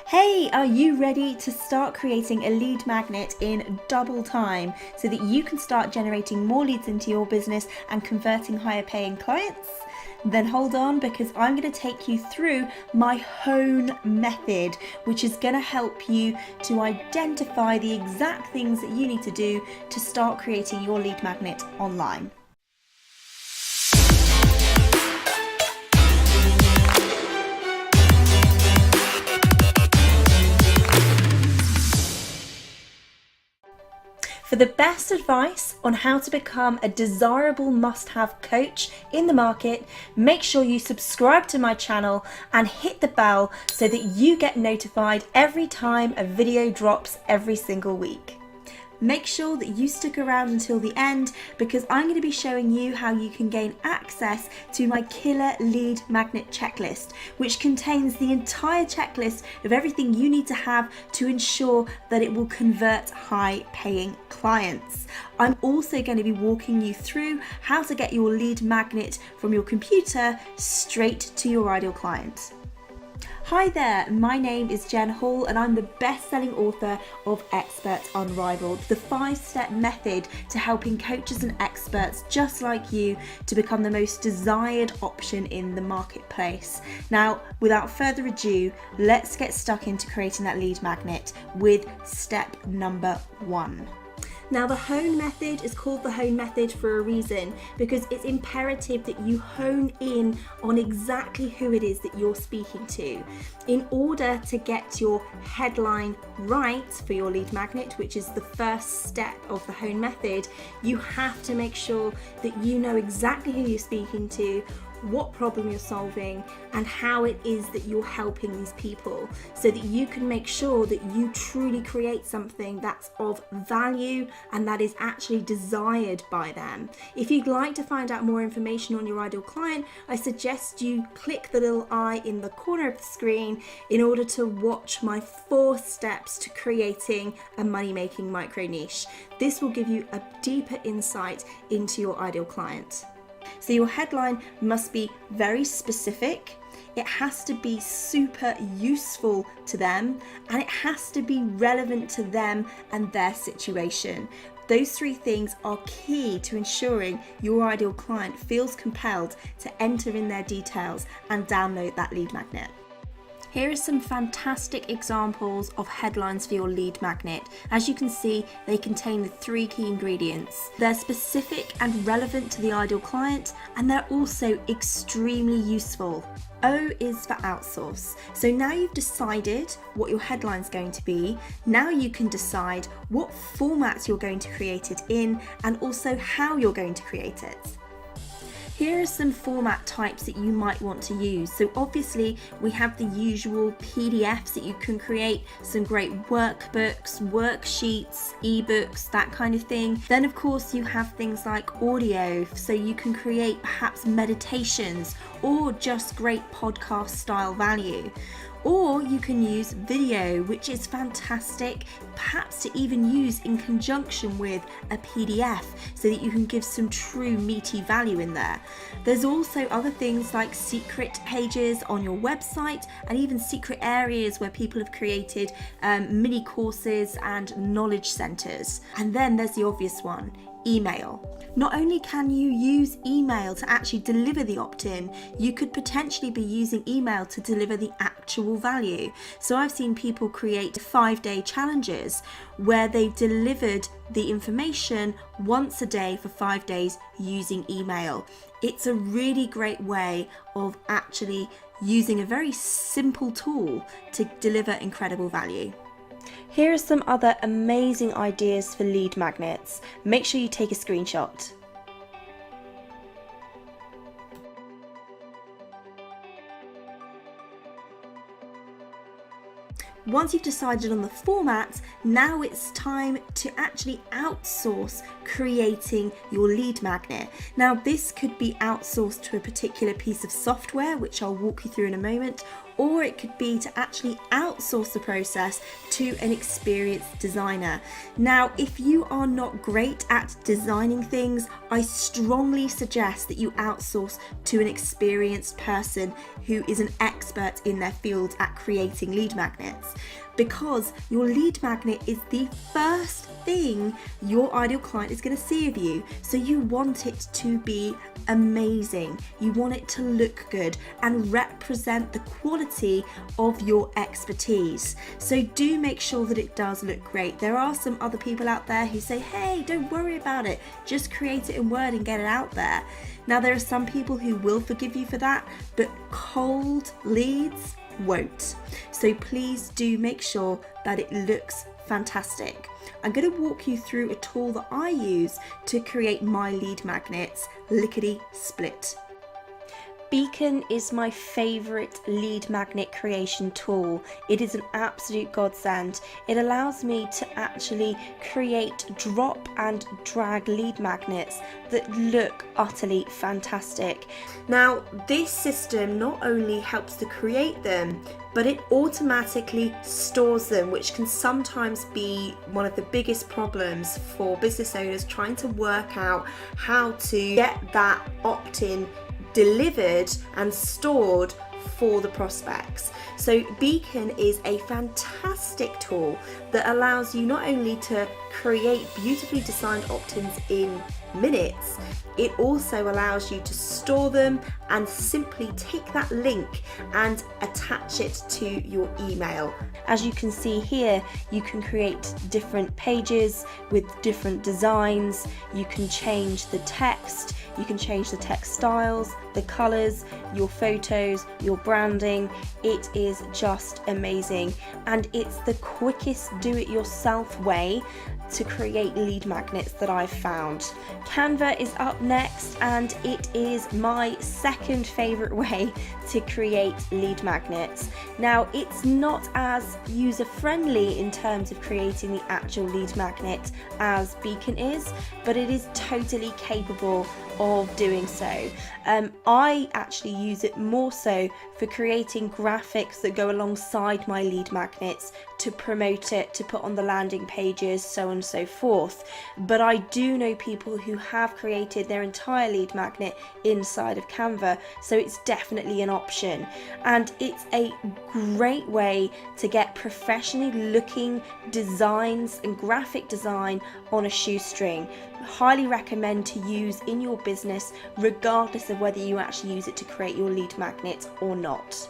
Hey, are you ready to start creating a lead magnet in double time so that you can start generating more leads into your business and converting higher paying clients? Then hold on, because I'm going to take you through my hone method, which is going to help you to identify the exact things that you need to do to start creating your lead magnet online. For the best advice on how to become a desirable must-have coach in the market, make sure you subscribe to my channel and hit the bell so that you get notified every time a video drops every single week. Make sure that you stick around until the end, because I'm going to be showing you how you can gain access to my killer lead magnet checklist, which contains the entire checklist of everything you need to have to ensure that it will convert high paying clients. I'm also going to be walking you through how to get your lead magnet from your computer straight to your ideal client. Hi there, my name is Jen Hall and I'm the best-selling author of Experts Unrivaled, the 5-step method to helping coaches and experts just like you to become the most desired option in the marketplace. Now, without further ado, let's get stuck into creating that lead magnet with step number 1. Now, the hone method is called the hone method for a reason, because it's imperative that you hone in on exactly who it is that you're speaking to. In order to get your headline right for your lead magnet, which is the first step of the hone method, you have to make sure that you know exactly who you're speaking to, what problem you're solving, and how it is that you're helping these people, so that you can make sure that you truly create something that's of value and that is actually desired by them. If you'd like to find out more information on your ideal client, I suggest you click the little eye in the corner of the screen in order to watch my 4 steps to creating a money-making micro niche. This will give you a deeper insight into your ideal client. So your headline must be very specific, it has to be super useful to them, and it has to be relevant to them and their situation. Those 3 things are key to ensuring your ideal client feels compelled to enter in their details and download that lead magnet. Here are some fantastic examples of headlines for your lead magnet. As you can see, they contain the 3 key ingredients. They're specific and relevant to the ideal client, and they're also extremely useful. O is for outsource. So now you've decided what your headline's going to be, now you can decide what format you're going to create it in and also how you're going to create it. Here are some format types that you might want to use. So obviously we have the usual PDFs that you can create, some great workbooks, worksheets, ebooks, that kind of thing. Then of course you have things like audio, so you can create perhaps meditations or just great podcast style value. Or you can use video, which is fantastic, perhaps to even use in conjunction with a PDF so that you can give some true meaty value in there. There's also other things like secret pages on your website and even secret areas where people have created mini courses and knowledge centers. And then there's the obvious one, email. Not only can you use email to actually deliver the opt-in, you could potentially be using email to deliver the actual value. So I've seen people create 5-day challenges where they've delivered the information once a day for 5 days using email. It's a really great way of actually using a very simple tool to deliver incredible value. Here are some other amazing ideas for lead magnets. Make sure you take a screenshot. Once you've decided on the format, now it's time to actually outsource creating your lead magnet. Now this could be outsourced to a particular piece of software, which I'll walk you through in a moment, or it could be to actually outsource the process to an experienced designer. Now, if you are not great at designing things, I strongly suggest that you outsource to an experienced person who is an expert in their field at creating lead magnets, because your lead magnet is the first thing your ideal client is going to see of you. So you want it to be amazing. You want it to look good and represent the quality of your expertise. So do make sure that it does look great. There are some other people out there who say, hey, don't worry about it, just create it in Word and get it out there. Now, there are some people who will forgive you for that, but cold leads won't. So please do make sure that it looks fantastic. I'm going to walk you through a tool that I use to create my lead magnets, lickety split. Beacon is my favourite lead magnet creation tool. It is an absolute godsend. It allows me to actually create drop and drag lead magnets that look utterly fantastic. Now, this system not only helps to create them, but it automatically stores them, which can sometimes be one of the biggest problems for business owners trying to work out how to get that opt-in delivered and stored for the prospects. So Beacon is a fantastic tool that allows you not only to create beautifully designed opt-ins in minutes, it also allows you to store them and simply take that link and attach it to your email. As you can see here, you can create different pages with different designs. You can change the text, you can change the text styles, the colors, your photos, your branding. It is just amazing, and it's the quickest do-it-yourself way to create lead magnets that I've found. Canva is up next, and it is my second favorite way to create lead magnets. Now, it's not as user-friendly in terms of creating the actual lead magnet as Beacon is, but it is totally capable of doing so. I actually use it more so for creating graphics that go alongside my lead magnets to promote it, to put on the landing pages, so on and so forth. But I do know people who have created their entire lead magnet inside of Canva, so it's definitely an option. And it's a great way to get professionally looking designs and graphic design on a shoestring. Highly recommend to use in your business, regardless of whether you actually use it to create your lead magnet or not.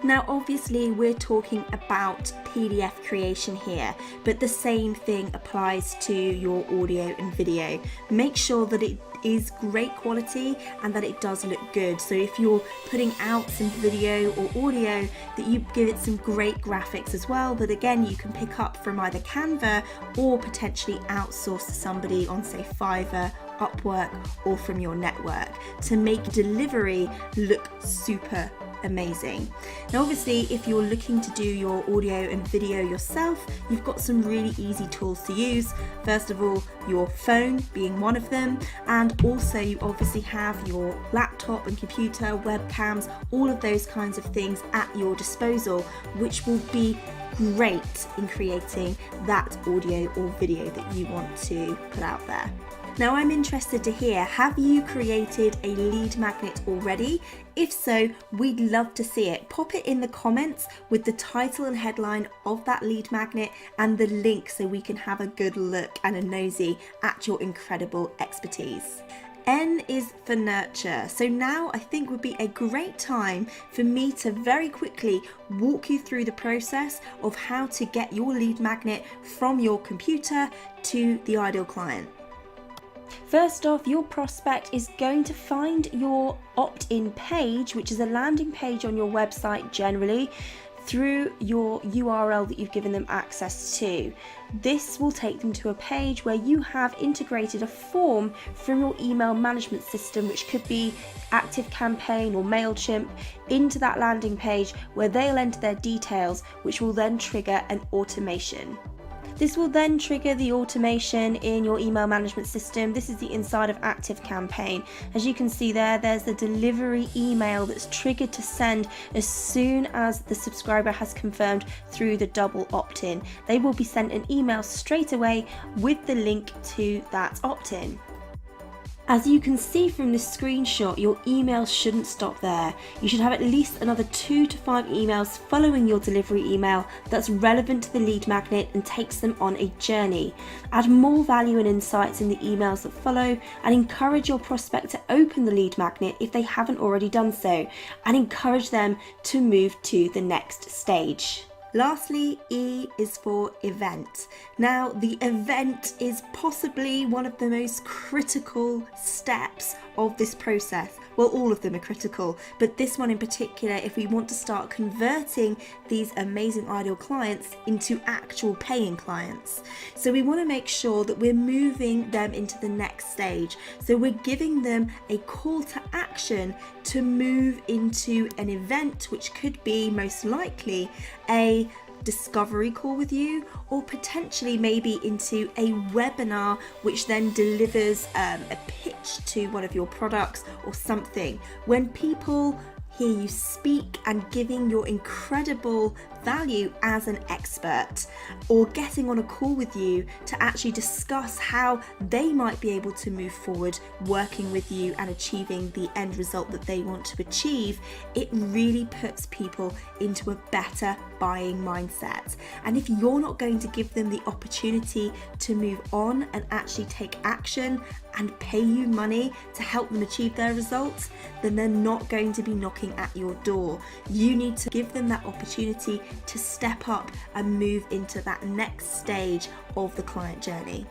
Now, obviously we're talking about PDF creation here, but the same thing applies to your audio and video. Make sure that it is great quality and that it does look good. So if you're putting out some video or audio, that you give it some great graphics as well, that again you can pick up from either Canva or potentially outsource to somebody on, say, Fiverr, Upwork, or from your network to make delivery look super amazing. Now, obviously, if you're looking to do your audio and video yourself, you've got some really easy tools to use. First of all, your phone being one of them, and also you obviously have your laptop and computer, webcams, all of those kinds of things at your disposal, which will be great in creating that audio or video that you want to put out there. Now, I'm interested to hear, have you created a lead magnet already? If so, we'd love to see it. Pop it in the comments with the title and headline of that lead magnet and the link so we can have a good look and a nosy at your incredible expertise. N is for nurture. So now I think would be a great time for me to very quickly walk you through the process of how to get your lead magnet from your computer to the ideal client. First off, your prospect is going to find your opt-in page, which is a landing page on your website generally, through your URL that you've given them access to. This will take them to a page where you have integrated a form from your email management system, which could be ActiveCampaign or MailChimp, into that landing page where they'll enter their details, which will then trigger an automation. This will then trigger the automation in your email management system. This is the inside of ActiveCampaign. As you can see there, there's the delivery email that's triggered to send as soon as the subscriber has confirmed through the double opt-in. They will be sent an email straight away with the link to that opt-in. As you can see from this screenshot, your emails shouldn't stop there. You should have at least another 2 to 5 emails following your delivery email that's relevant to the lead magnet and takes them on a journey. Add more value and insights in the emails that follow, and encourage your prospect to open the lead magnet if they haven't already done so, and encourage them to move to the next stage. Lastly, E is for event. Now, the event is possibly one of the most critical steps of this process. Well, all of them are critical, but this one in particular, if we want to start converting these amazing ideal clients into actual paying clients. So we want to make sure that we're moving them into the next stage. So we're giving them a call to action to move into an event, which could be most likely a discovery call with you, or potentially maybe into a webinar which then delivers a pitch to one of your products or something. When people hear you speak and giving your incredible value as an expert, or getting on a call with you to actually discuss how they might be able to move forward working with you and achieving the end result that they want to achieve, it really puts people into a better buying mindset. And if you're not going to give them the opportunity to move on and actually take action and pay you money to help them achieve their results, then they're not going to be knocking at your door. You need to give them that opportunity to step up and move into that next stage of the client journey.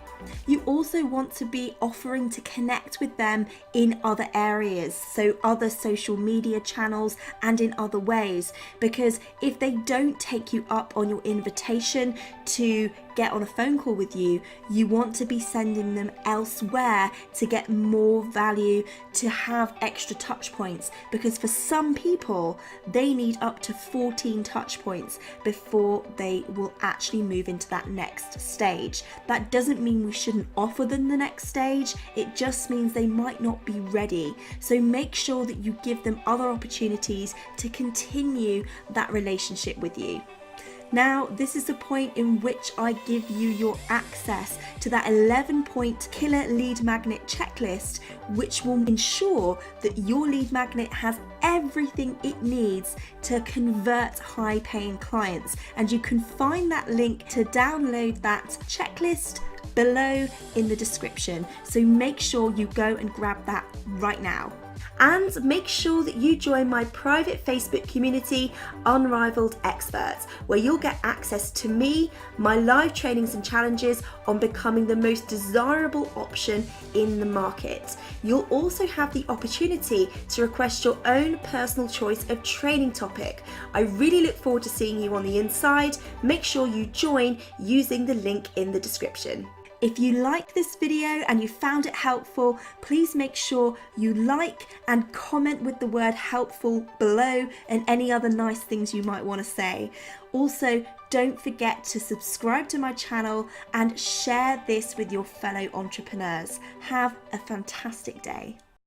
You also want to be offering to connect with them in other areas, so other social media channels and in other ways, because if they don't take you up on your invitation to get on a phone call with you, you want to be sending them elsewhere to get more value, to have extra touch points, because for some people they need up to 14 touch points before they will actually move into that next stage. That doesn't mean we shouldn't offer them the next stage, it just means they might not be ready. So make sure that you give them other opportunities to continue that relationship with you. Now, this is the point in which I give you your access to that 11-point killer lead magnet checklist, which will ensure that your lead magnet has everything it needs to convert high-paying clients. And you can find that link to download that checklist below in the description. So make sure you go and grab that right now. And make sure that you join my private Facebook community, Unrivaled Experts, where you'll get access to me, my live trainings and challenges on becoming the most desirable option in the market. You'll also have the opportunity to request your own personal choice of training topic. I really look forward to seeing you on the inside. Make sure you join using the link in the description. If you like this video and you found it helpful, please make sure you like and comment with the word helpful below and any other nice things you might want to say. Also, don't forget to subscribe to my channel and share this with your fellow entrepreneurs. Have a fantastic day.